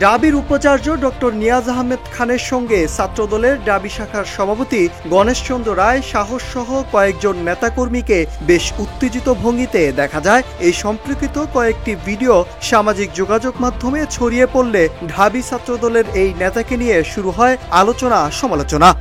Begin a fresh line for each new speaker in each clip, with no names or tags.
ডাবির উপাচার্য ডক্টর নিয়াজ আহমেদ খানের সঙ্গে ছাত্রদলের ডাবি শাখার সভাপতি গণেশচন্দ্র রায় সাহসসহ কয়েকজন নেতাকর্মীকে বেশ উত্তেজিত ভঙ্গিতে দেখা যায়। এই সম্পর্কিত কয়েকটি ভিডিও সামাজিক যোগাযোগ মাধ্যমে ছড়িয়ে পড়লে ঢাবি ছাত্রদলের এই নেতাকে নিয়ে শুরু হয় আলোচনা সমালোচনা।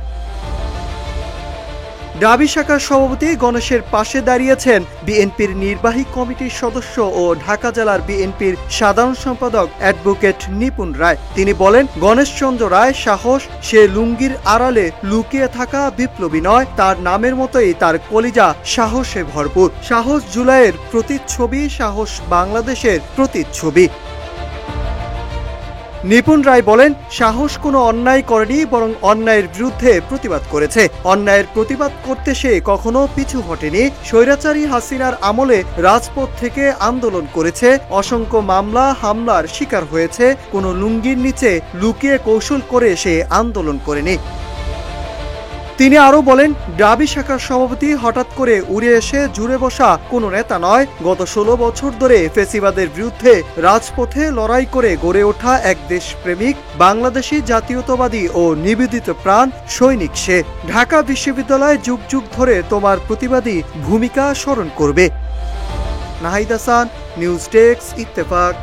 ডাবি শাখার সভাপতি গণেশের পাশে দাঁড়িয়েছেন বিএনপির নির্বাহী কমিটির সদস্য ও ঢাকা জেলার বিএনপির সাধারণ সম্পাদক অ্যাডভোকেট নিপুণ রায়। তিনি বলেন, গণেশচন্দ্র রায় সাহস, সে লুঙ্গির আড়ালে লুকিয়ে থাকা বিপ্লবী নয়, তার নামের মতোই তার কলিজা সাহসে ভরপুর। সাহস জুলাইয়ের প্রতিচ্ছবি, সাহস বাংলাদেশের প্রতিচ্ছবি। নিপুণ রায় বলেন, সাহস কোনো অন্যায় করেনি, বরং অন্যায়ের বিরুদ্ধে প্রতিবাদ করেছে। অন্যায়ের প্রতিবাদ করতে সে কখনো পিছু হটেনি। স্বৈরাচারী হাসিনার আমলে রাজপথ থেকে আন্দোলন করেছে, অসংখ্য মামলা হামলার শিকার হয়েছে। কোনো লুঙ্গির নিচে লুকিয়ে কৌশল করে সে আন্দোলন করেনি। তিনি আরও বলেন, ডাবি শাখার সভাপতি হঠাৎ করে উড়ে এসে জুড়ে বসা কোনো নেতা নয়। গত 16 বছর ধরে ফ্যাসিবাদের বিরুদ্ধে রাজপথে লড়াই করে গড়ে ওঠা এক দেশপ্রেমিক, বাংলাদেশি জাতীয়তাবাদী ও নিবেদিত প্রাণ সৈনিক সে। ঢাকা বিশ্ববিদ্যালয় যুগ যুগ ধরে তোমার প্রতিবাদী ভূমিকা স্মরণ করবে। Nahid Hasan, news desk, Ittefaq.